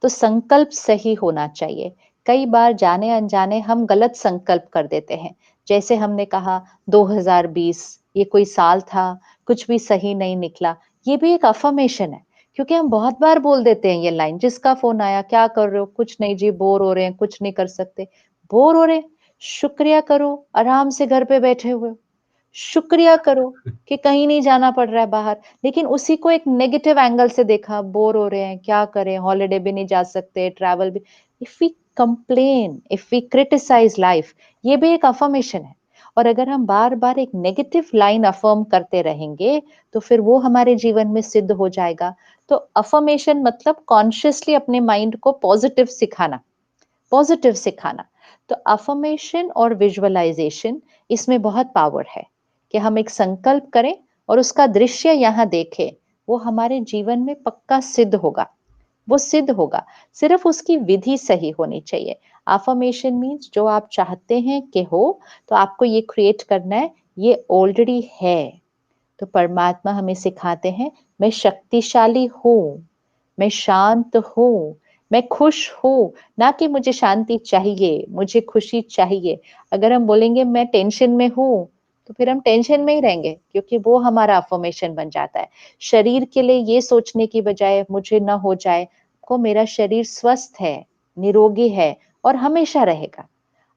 तो संकल्प सही होना चाहिए। कई बार जाने-अनजाने हम गलत संकल्प कर देते हैं। जैसे हमने कहा 2020 ये कोई साल था, कुछ भी सही नहीं निकला, ये भी एक अफ़र्मेशन है, क्योंकि हम बहुत बार बोल देते हैं ये लाइन, जिसका फ़ोन आया, क्या कर रहे हो? कुछ नहीं जी, बोर हो रहे हैं, कुछ नहीं कर सकते। बोर हो रहे हैं? शुक्रिया करो, आराम से घर पे बैठे हुए हो। शुक्रिया करो कि कहीं नहीं जाना पड़ रहा है बाहर। लेकिन उसी को एक नेगेटिव एंगल से देखा, बोर हो रहे हैं, क्या करें, हॉलिडे भी नहीं जा सकते, ट्रैवल भी। If we complain, if we criticise life, ये भी एक अफर्मेशन है। और अगर हम बार बार एक नेगेटिव लाइन अफर्म करते रहेंगे, तो फिर वो हमारे जीवन में सिद्ध हो जाएगा। तो अफर्मेशन मतलब कॉन्शियसली अपने माइंड को पॉजिटिव सिखाना, पॉजिटिव सिखाना। तो अफर्मेशन और विजुअलाइजेशन, इसमें बहुत पावर है कि हम एक संकल्प करें और उसका दृश्य यहाँ देखें, वो हमारे जीवन में पक्का सिद्ध होगा, वो सिद्ध होगा। सिर्फ उसकी विधि सही होनी चाहिए। अफर्मेशन मीन्स जो आप चाहते हैं कि हो, तो आपको ये क्रिएट करना है, ये ऑलरेडी है। तो परमात्मा हमें सिखाते हैं, मैं शक्तिशाली हूँ, मैं शांत हूँ, मैं खुश हूँ, ना कि मुझे शांति चाहिए, मुझे खुशी चाहिए। अगर हम बोलेंगे मैं टेंशन में हूँ, तो फिर हम टेंशन में ही रहेंगे, क्योंकि वो हमारा अफर्मेशन बन जाता है। शरीर के लिए ये सोचने की बजाय मुझे ना हो जाए, को मेरा शरीर स्वस्थ है, निरोगी है और हमेशा रहेगा।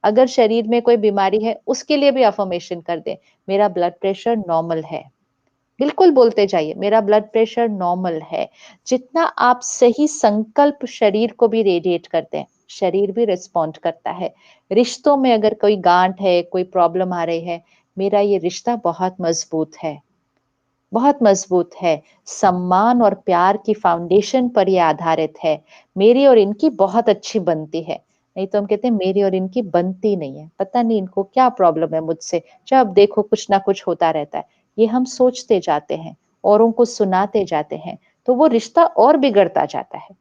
अगर शरीर में कोई बीमारी है, उसके लिए भी अफर्मेशन कर दे, मेरा ब्लड प्रेशर नॉर्मल है। बिल्कुल बोलते जाइए, मेरा ब्लड प्रेशर नॉर्मल है। जितना आप सही संकल्प शरीर को भी रेडिएट करते हैं, शरीर भी रिस्पॉन्ड करता है। रिश्तों में अगर कोई गांठ है, कोई प्रॉब्लम आ रही है, मेरा ये रिश्ता बहुत मजबूत है, बहुत मजबूत है। सम्मान और प्यार की फाउंडेशन पर ये आधारित है। मेरी और इनकी बहुत अच्छी बनती है। नहीं तो हम कहते हैं मेरी और इनकी बनती नहीं है, पता नहीं इनको क्या प्रॉब्लम है मुझसे, जब देखो कुछ ना कुछ होता रहता है। ये हम सोचते जाते हैं, औरों को सुनाते जाते हैं, तो वो रिश्ता और बिगड़ता जाता है।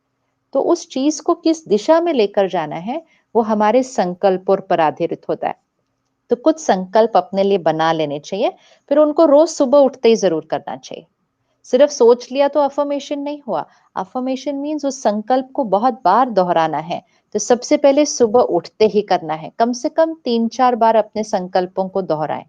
तो उस चीज को किस दिशा में लेकर जाना है, वो हमारे संकल्पों पर आधारित होता है। तो कुछ संकल्प अपने लिए बना लेने चाहिए, फिर उनको रोज सुबह उठते ही जरूर करना चाहिए। सिर्फ सोच लिया तो अफर्मेशन नहीं हुआ। अफर्मेशन मीन्स उस संकल्प को बहुत बार दोहराना है। तो सबसे पहले सुबह उठते ही करना है, कम से कम 3-4 बार अपने संकल्पों को दोहराएं।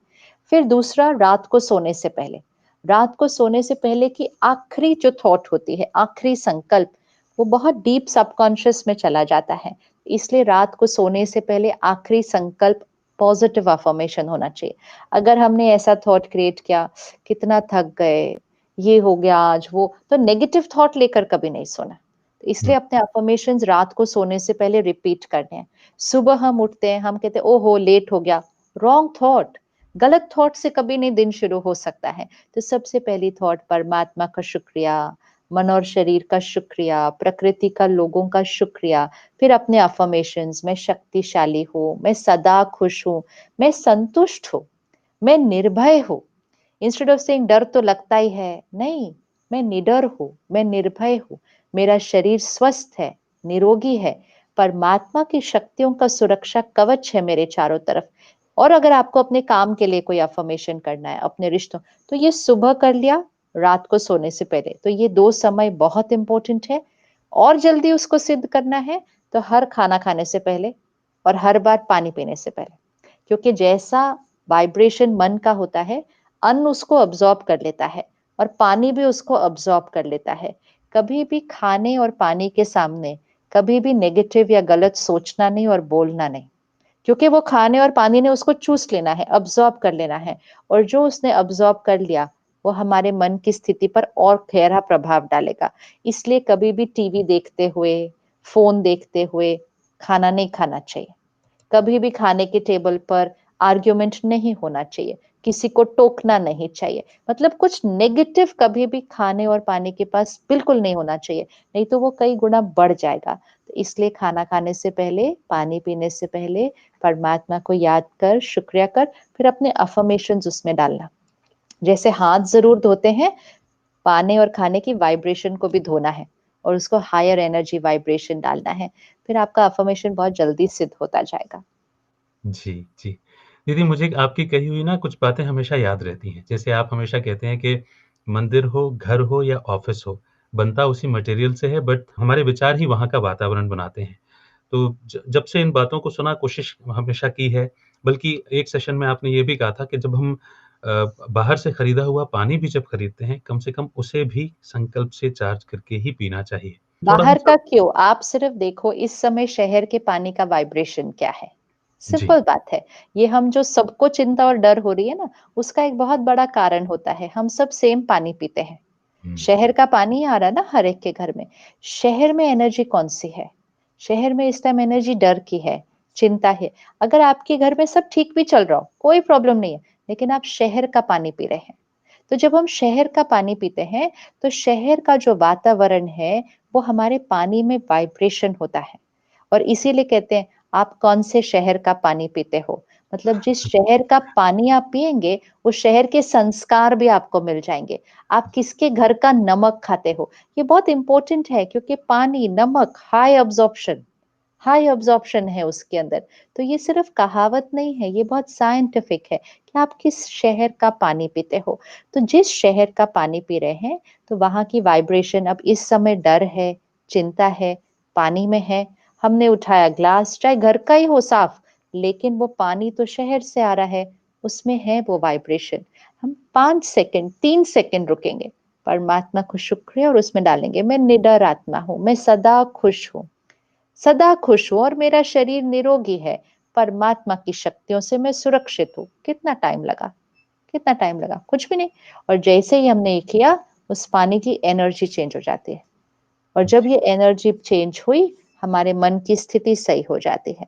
फिर दूसरा, रात को सोने से पहले, रात को सोने से पहले की आखिरी जो थॉट होती है, आखिरी संकल्प, वो बहुत डीप सबकॉन्शियस में चला जाता है। इसलिए रात को सोने से पहले आखिरी संकल्प पॉजिटिव अफर्मेशन होना चाहिए। अगर हमने ऐसा थॉट क्रिएट किया, कितना थक गए, ये हो गया आज, वो तो नेगेटिव थॉट लेकर कभी नहीं सोना। तो इसलिए हुँ, अपने अफर्मेशंस रात को सोने से पहले रिपीट करने हैं। सुबह हम उठते हैं, हम कहते हैं ओहो लेट हो गया, रॉन्ग थॉट, गलत थॉट से कभी नहीं दिन शुरू हो सकता है। तो सबसे पहली थॉट, परमात्मा का शुक्रिया, मन और शरीर का शुक्रिया, प्रकृति का, लोगों का शुक्रिया। फिर अपने अफर्मेशंस, मैं शक्तिशाली हूँ, मैं सदा खुश हूँ, मैं संतुष्ट हूँ, मैं निर्भय हूँ। इंस्टेड ऑफ सेइंग डर तो लगता ही है, नहीं, मैं निडर हूँ, मैं निर्भय हूँ, मेरा शरीर स्वस्थ है, निरोगी है, परमात्मा की शक्तियों का सुरक्षा कवच है मेरे चारों तरफ। और अगर आपको अपने काम के लिए कोई अफर्मेशन करना है, अपने रिश्तों, तो ये सुबह कर लिया, रात को सोने से पहले, तो ये 2 समय बहुत इंपॉर्टेंट है। और जल्दी उसको सिद्ध करना है, तो हर खाना खाने से पहले और हर बार पानी पीने से पहले। क्योंकि जैसा वाइब्रेशन मन का होता है, अन्न उसको अब्सॉर्ब कर लेता है और पानी भी उसको अब्सॉर्ब कर लेता है। कभी भी खाने और पानी के सामने कभी भी नेगेटिव या गलत सोचना नहीं और बोलना नहीं, क्योंकि वो खाने और पानी ने उसको चूस लेना है, अब्सॉर्ब कर लेना है। और जो उसने अब्सॉर्ब कर लिया, वो हमारे मन की स्थिति पर और गहरा प्रभाव डालेगा। इसलिए कभी भी टीवी देखते हुए, फोन देखते हुए खाना नहीं खाना चाहिए। कभी भी खाने के टेबल पर आर्ग्यूमेंट नहीं होना चाहिए, किसी को टोकना नहीं चाहिए। मतलब कुछ नेगेटिव कभी भी खाने और पानी के पास बिल्कुल नहीं होना चाहिए, नहीं तो वो कई गुना बढ़ जाएगा। तो इसलिए खाना खाने से पहले, पानी पीने से पहले परमात्मा को याद कर, शुक्रिया कर, फिर अपने अफर्मेशंस उसमें डालना। जैसे हाथ ज़रूर धोते हैं, पानी और खाने की वाइब्रेशन को भी धोना है और उसको हायर एनर्जी वाइब्रेशन डालना है। फिर आपका अफर्मेशन बहुत जल्दी सिद्ध होता जाएगा। जी, जी। दीदी मुझे आपकी कही हुई ना कुछ बातें हमेशा याद रहती हैं। जैसे आप हमेशा कहते हैं कि मंदिर हो, घर हो या ऑफ़िस हो, बनता उसी मटेरियल से है बट हमारे विचार ही वहाँ का वातावरण बनाते हैं। तो जब से इन बातों को सुना कोशिश हमेशा की है, बल्कि एक सेशन में आपने ये भी कहा था कि जब हम बाहर से खरीदा हुआ पानी भी जब खरीदते हैं, कम से कम उसे भी संकल्प से चार्ज करके ही पीना चाहिए। थोड़ा-सा बाहर का क्यों? आप सिर्फ देखो इस समय शहर के पानी का वाइब्रेशन क्या है? जी। सिंपल बात है। ये हम जो सबको चिंता और डर हो रही है ना, उसका एक बहुत बड़ा कारण होता है, हम सब सेम पानी पीते हैं। हुँ, शहर का पानी आ रहा है ना हर एक के घर में। शहर में एनर्जी कौन-सी है? शहर में इस टाइम एनर्जी डर की है, चिंता है। अगर आपके घर में सब ठीक भी चल रहा हो, कोई प्रॉब्लम नहीं है, लेकिन आप शहर का पानी पी रहे हैं। तो जब हम शहर का पानी पीते हैं, तो शहर का जो वातावरण है, वो हमारे पानी में वाइब्रेशन होता है। और इसीलिए कहते हैं, आप कौन से शहर का पानी पीते हो? मतलब जिस शहर का पानी आप पिएँगे, उस शहर के संस्कार भी आपको मिल जाएँगे। आप किसके घर का नमक खाते हो? ये बहुत इम्पोर्टेंट है क्योंकि पानी, नमक हाई अब्ज़ॉर्प्शन है उसके अंदर। तो ये सिर्फ़ कहावत नहीं है, ये बहुत साइंटिफ़िक है कि आप किस शहर का पानी पीते हो। तो जिस शहर का पानी पी रहे हैं, तो वहाँ की वाइब्रेशन अब इस समय डर है, चिंता है, पानी में है। हमने उठाया ग्लास, चाहे घर का ही हो साफ़, लेकिन वो पानी तो शहर से आ रहा है, उसमें है वो वाइब्रेशन। हम 5 सेकंड, 3 सेकंड रुकेंगे, परमात्मा को शुक्र है और उसमें डालेंगे, मैं निडर आत्मा हूँ, मैं सदा खुश हूँ और मेरा शरीर निरोगी है। परमात्मा की शक्तियों से मैं सुरक्षित हूँ। कितना टाइम लगा? कितना टाइम लगा? कुछ भी नहीं। और जैसे ही हमने ये किया, उस पानी की एनर्जी चेंज हो जाती है। और जब जी, ये एनर्जी चेंज हुई, हमारे मन की स्थिति सही हो जाती है।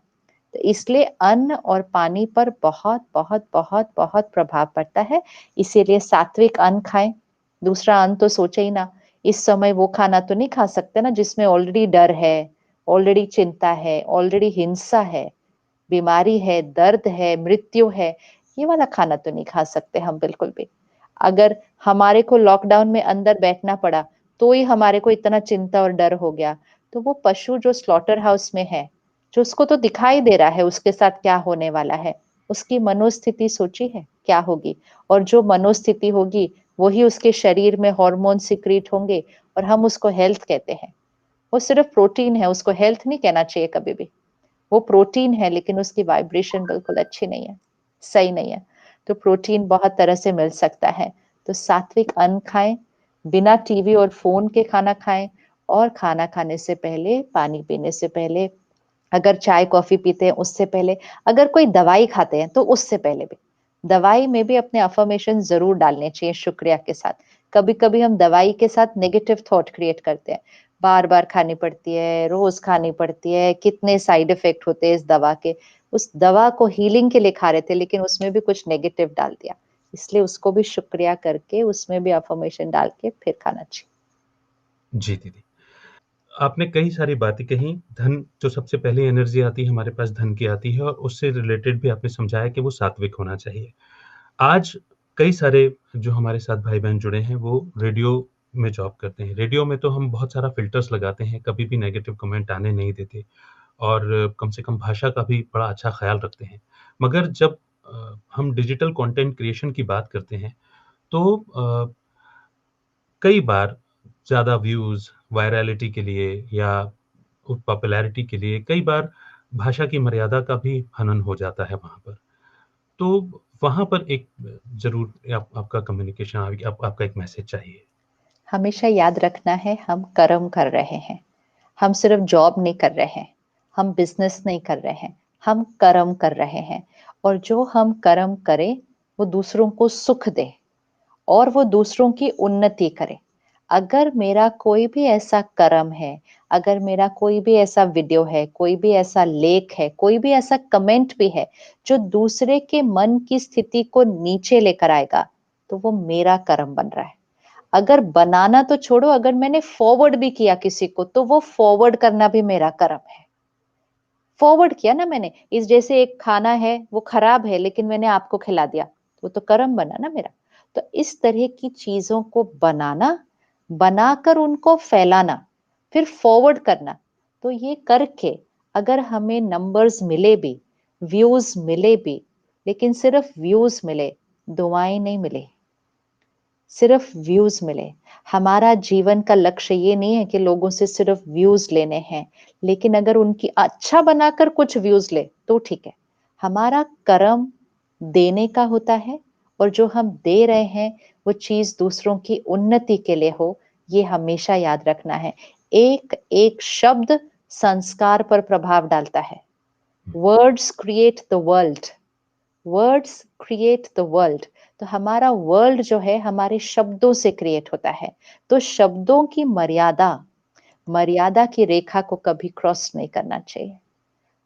तो इसलिए अन्न और पानी पर बहुत, बहुत, बहुत, बहुत प्रभाव पड़ता है। इसीलिए सात्विक अन्न खाएँ। दूसरा अन्न तो सोचे ही ना। इस समय वो खाना तो नहीं खा सकते ना जिसमें ऑलरेडी डर है, ऑलरेडी चिंता है, ऑलरेडी हिंसा है, बीमारी है, दर्द है, मृत्यु है। ये वाला खाना तो नहीं खा सकते हम बिल्कुल भी। अगर हमारे को लॉकडाउन में अंदर बैठना पड़ा, तो ही हमारे को इतना चिंता और डर हो गया, तो वो पशु जो स्लॉटर हाउस में है, जो उसको तो दिखाई दे रहा है उसके साथ क्या होने वाला है, उसकी मनोस्थिति सोची है क्या होगी? और जो मनोस्थिति होगी, वही उसके शरीर में हार्मोन सिक्रीट होंगे और हम उसको हेल्थ कहते हैं। वो सिर्फ प्रोटीन है, उसको हेल्थ नहीं कहना चाहिए कभी भी। वो प्रोटीन है लेकिन उसकी वाइब्रेशन बिल्कुल अच्छी नहीं है, सही नहीं है। तो प्रोटीन बहुत तरह से मिल सकता है। तो सात्विक अन्न खाएँ, बिना टीवी और फ़ोन के खाना खाएँ और खाना खाने से पहले, पानी पीने से पहले, अगर चाय-कॉफ़ी पीते हैं उससे पहले, अगर कोई दवाई खाते हैं तो उससे पहले भी। दवाई में भी अपने अफ़र्मेशन ज़रूर डालने चाहिए शुक्रिया के साथ। कभी-कभी हम दवाई के साथ नेगेटिव थॉट क्रिएट करते हैं। बार-बार खानी पड़ती है, रोज़ खानी पड़ती है, कितने साइड इफ़ेक्ट होते हैं इस दवा के। उस दवा को हीलिंग के लिए खा रहे थे लेकिन उसमें भी कुछ नेगेटिव डाल दिया। इसलिए उसको भी शुक्रिया करके उसमें भी अफ़र्मेशन डाल के फिर खाना चाहिए। जी दीदी। आपने कई सारी बातें कहीं, धन जो सबसे पहली एनर्जी आती है हमारे पास धन की आती है और उससे रिलेटेड भी आपने समझाया कि वो सात्विक होना चाहिए। आज कई सारे जो हमारे साथ भाई-बहन जुड़े हैं वो रेडियो में जॉब करते हैं। रेडियो में तो हम बहुत सारा फ़िल्टर्स लगाते हैं, कभी भी नेगेटिव कमेंट आने नहीं देते और कम से कम भाषा का भी बड़ा अच्छा ख़्याल रखते हैं। मगर जब हम डिजिटल कंटेंट क्रिएशन की बात करते हैं तो कई बार ज़्यादा व्यूज़, वायरैलिटी के लिए या पॉपुलैरिटी के लिए कई बार भाषा की मर्यादा का भी हनन हो जाता है वहाँ पर। तो वहाँ पर एक ज़रूर आपका कम्युनिकेशन आपका एक मैसेज चाहिए। हमेशा याद रखना है हम कर्म कर रहे हैं। हम सिर्फ जॉब नहीं कर रहे हैं, हम बिज़नेस नहीं कर रहे हैं, हम कर्म कर रहे हैं और जो हम कर्म करें, वो दूसरों को सुख दे और वो दूसरों की उन्नति करे। अगर मेरा कोई भी ऐसा कर्म है, अगर मेरा कोई भी ऐसा वीडियो है, कोई भी ऐसा लेख है, कोई भी ऐसा कमेंट भी है, जो दूसरे के मन की स्थिति को नीचे लेकर आएगा, तो वो मेरा कर्म बन रहा है। अगर बनाना तो छोड़ो, अगर मैंने फॉरवर्ड भी किया किसी को, तो वो फॉरवर्ड करना भी मेरा कर्म है। फॉरवर्ड किया ना मैंने, इस जैसे एक खाना है, वो खराब है, लेकिन मैंने आपको खिला दिया, वो तो कर्म बना ना मेरा। तो इस तरह की चीज़ों को बनाना, बनाकर उनको फैलाना, फिर फॉरवर्ड करना, तो ये करके अगर हमें नंबर्स मिले भी, व्यूज़ मिले भी, लेकिन सिर्फ व्यूज़ मिले, दुआएँ नहीं मिले। सिर्फ व्यूज़ मिले। हमारा जीवन का लक्ष्य ये नहीं है कि लोगों से सिर्फ व्यूज़ लेने हैं, लेकिन अगर उनकी अच्छा बनाकर कुछ व्यूज़ ले, तो ठीक है। हमारा कर्म देने का होता है और जो हम दे रहे हैं, वो चीज़ दूसरों की उन्नति के लिए हो, ये हमेशा याद रखना है। एक-एक शब्द संस्कार पर प्रभाव डालता है। Words create the world, words create the world. तो हमारा वर्ल्ड जो है हमारे शब्दों से क्रिएट होता है। तो शब्दों की मर्यादा, मर्यादा की रेखा को कभी क्रॉस नहीं करना चाहिए।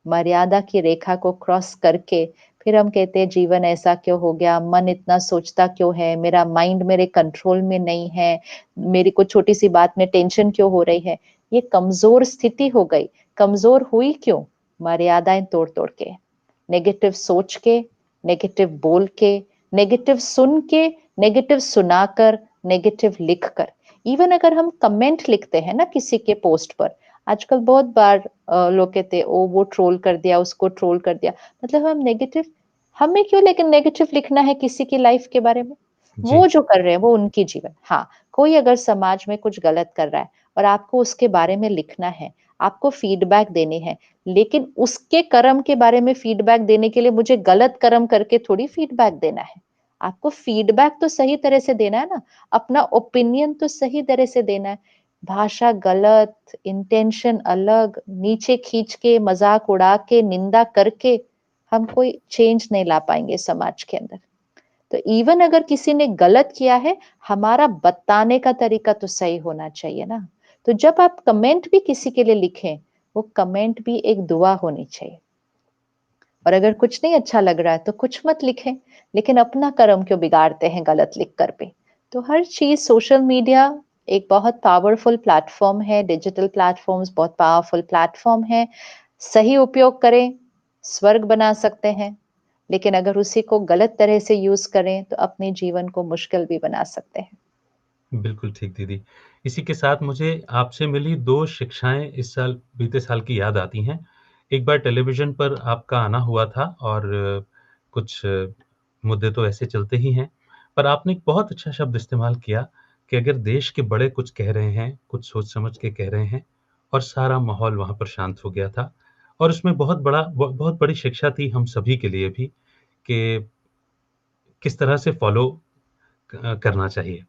मर्यादा की रेखा को क्रॉस करके फिर हम कहते हैं जीवन ऐसा क्यों हो गया, मन इतना सोचता क्यों है, मेरा माइंड मेरे कंट्रोल में नहीं है, मेरी को छोटी सी बात में टेंशन क्यों हो रही है। ये कमजोर स्थिति हो गई। कमजोर हुई क्यों? मर्यादाएं तोड़ तोड़ के, नेगेटिव सोच के, नेगेटिव बोल के, नेगेटिव सुन के, नेगेटिव सुनाकर, नेगेटिव लिख कर। इवन अगर हम कमेंट लिखते हैं ना किसी के पोस्ट पर, आजकल बहुत बार लोग कहते हैं ओ वो ट्रोल कर दिया, उसको ट्रोल कर दिया। मतलब हम नेगेटिव, हमें क्यों लेकिन नेगेटिव लिखना है किसी की लाइफ के बारे में? वो जी, जो कर रहे हैं वो उनकी जीवन। हाँ, कोई अगर समाज में कुछ गलत कर रहा है और आपको उसके बारे में लिखना है, आपको फीडबैक देनी है, लेकिन उसके कर्म के बारे में फीडबैक देने के लिए मुझे गलत कर्म करके थोड़ी फीडबैक देना है। आपको फीडबैक तो सही तरह से देना है ना, अपना ओपिनियन तो सही तरह से देना है। भाषा गलत, इंटेंशन अलग, नीचे खींच के, मजाक उड़ा के, निंदा करके हम कोई चेंज नहीं ला पाएंगे समाज के अंदर। तो इवन अगर किसी ने गलत किया है, हमारा बताने का तरीका तो सही होना चाहिए ना। तो जब आप कमेंट भी किसी के लिए लिखें, वो कमेंट भी एक दुआ होनी चाहिए। और अगर कुछ नहीं अच्छा लग रहा है तो कुछ मत लिखें, लेकिन अपना कर्म क्यों बिगाड़ते हैं गलत लिख कर पे। तो हर चीज, सोशल मीडिया एक बहुत पावरफुल प्लेटफॉर्म है, डिजिटल प्लेटफॉर्म्स बहुत पावरफुल प्लेटफॉर्म है। सही उपयोग करें, स्वर्ग बना सकते हैं, लेकिन अगर उसी को गलत तरह से यूज करें तो अपने जीवन को मुश्किल भी बना सकते हैं। बिल्कुल ठीक दीदी। इसी के साथ मुझे आपसे मिली 2 शिक्षाएँ इस साल बीते साल की याद आती हैं। एक बार टेलीविज़न पर आपका आना हुआ था और कुछ मुद्दे तो ऐसे चलते ही हैं, पर आपने एक बहुत अच्छा शब्द इस्तेमाल किया कि अगर देश के बड़े कुछ कह रहे हैं, कुछ सोच समझ के कह रहे हैं और सारा माहौल वहाँ पर शांत हो गया था और उसमें बहुत बड़ी शिक्षा थी हम सभी के लिए भी कि किस तरह से फ़ॉलो करना चाहिए।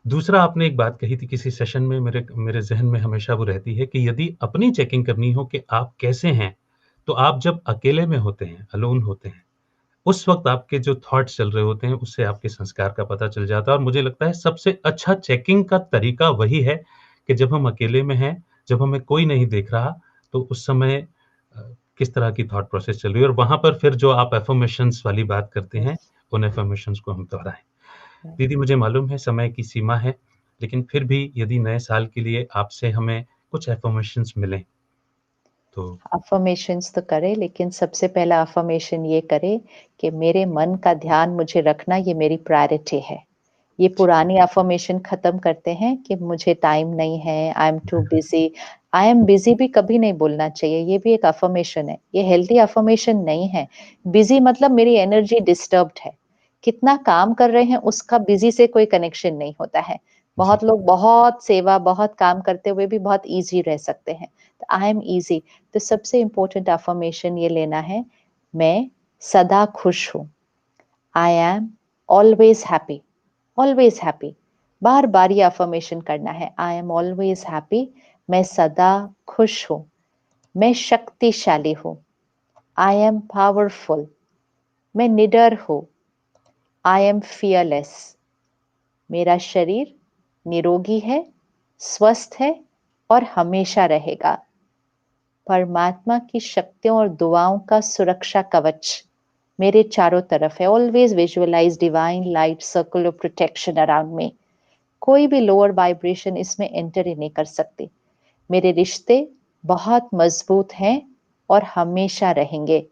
दूसरा आपने एक बात कही थी किसी सेशन में मेरे मेरे ज़हन में हमेशा वो रहती है कि यदि अपनी चेकिंग करनी हो कि आप कैसे हैं, तो आप जब अकेले में होते हैं, अलोन होते हैं, उस वक़्त आपके जो थॉट्स चल रहे होते हैं, उससे आपके संस्कार का पता चल जाता है और मुझे लगता है सबसे अच्छा चेकिंग का तरीका वही है कि जब हम अकेले में हैं, जब हमें कोई नहीं देख रहा, तो उस समय अ, किस तरह की थॉट प्रोसेस चल रही है और वहाँ पर फिर जो आप अफ़र्मेशंस वाली बात करते हैं, यस। उन अफ़र्मेशंस को हम दोहराएँ। दीदी मुझे मालूम है समय की सीमा है, लेकिन फिर भी यदि नए साल के लिए आपसे हमें कुछ अफ़र्मेशंस मिलें, तो अफ़र्मेशंस तो करें, लेकिन सबसे पहला अफ़र्मेशन ये करें कि मेरे मन का ध्यान मुझे रखना, ये मेरी प्रायोरिटी है। ये पुरानी अफ़र्मेशन खत्म करते हैं कि मुझे टाइम नहीं है, I am too busy. I am busy भी कभी नहीं बोलना चाहिए, ये भी एक अफ़र्मेशन है। ये हेल्दी अफ़र्मेशन नहीं है। बिज़ी मतलब मेरी एनर्जी डिस्टर्ब्ड है। कितना काम कर रहे हैं उसका बिज़ी से कोई कनेक्शन नहीं होता है। जी, बहुत लोग बहुत सेवा, बहुत काम करते हुए भी बहुत ईज़ी रह सकते हैं। तो आई एम ईज़ी। तो सबसे इम्पोर्टेंट अफ़र्मेशन ये लेना है, मैं सदा खुश हूँ। I am always happy. Always happy. बार बार ये अफर्मेशन करना है, आई एम ऑलवेज हैप्पी। मैं सदा खुश हूँ। मैं शक्तिशाली हूँ। I M powerful. मैं निडर हूँ। I M fearless. मेरा शरीर निरोगी है, स्वस्थ है और हमेशा रहेगा। परमात्मा की शक्तियों और दुआओं का सुरक्षा कवच मेरे चारों तरफ है। Always visualise divine light circle of protection around me. कोई भी लोअर वाइब्रेशन इसमें एंटर ही नहीं कर सकती। मेरे रिश्ते बहुत मजबूत हैं और हमेशा रहेंगे,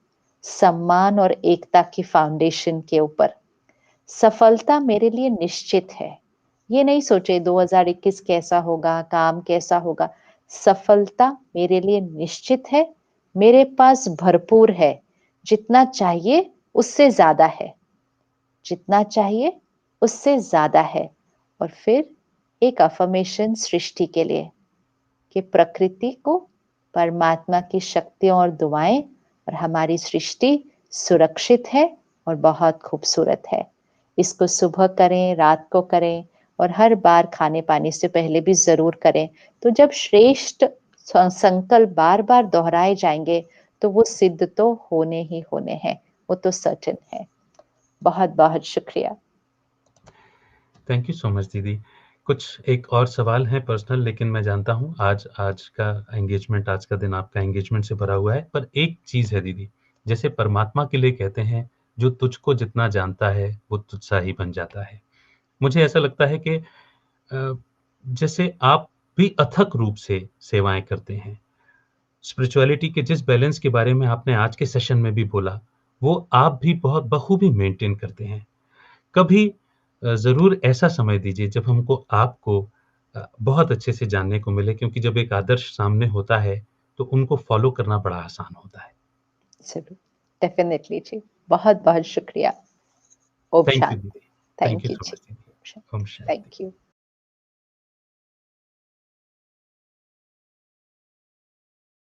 सम्मान और एकता की फाउंडेशन के ऊपर। सफलता मेरे लिए निश्चित है। ये नहीं सोचे 2021 कैसा होगा, काम कैसा होगा। सफलता मेरे लिए निश्चित है। मेरे पास भरपूर है। जितना चाहिए उससे ज्यादा है। जितना चाहिए उससे ज्यादा है। और फिर एक अफर्मेशन सृष्टि के लिए कि प्रकृति को, परमात्मा की शक्तियों और दुआएं और हमारी सृष्टि सुरक्षित है और बहुत खूबसूरत है। इसको सुबह करें, रात को करें और हर बार खाने पानी से पहले भी जरूर करें। तो जब श्रेष्ठ संकल्प बार बार दोहराए जाएंगे तो वो सिद्ध तो होने ही होने हैं, वो तो सर्टेन है। बहुत-बहुत शुक्रिया। थैंक यू सो मच दीदी। कुछ एक और सवाल है पर्सनल, लेकिन मैं जानता हूँ आज आज का एंगेजमेंट, आज का दिन आपका एंगेजमेंट से भरा हुआ है। पर एक चीज़ है दीदी, जैसे परमात्मा के लिए कहते हैं, जो तुझको जितना जानता है, वो तुझसा ही बन जाता है। मुझे ऐसा लगता है कि जैसे आप भी अथक रूप से सेवाएँ करते हैं, स्पिरिचुअलिटी के जिस बैलेंस के बारे में आपने आज के सेशन में भी बोला, वो आप भी बहुत बखूबी मेंटेन करते हैं। कभी ज़रूर ऐसा समय दीजिए जब हमको आपको बहुत अच्छे से जानने को मिले, क्योंकि जब एक आदर्श सामने होता है, तो उनको फ़ॉलो करना बड़ा आसान होता है। ज़रूर, डेफ़िनिटली जी। बहुत-बहुत शुक्रिया। ओम थैंक यू शांति। दीदी। Thank you thank you so जी। मच दीदी। ओम ओम शांति। शांति। थैंक यू।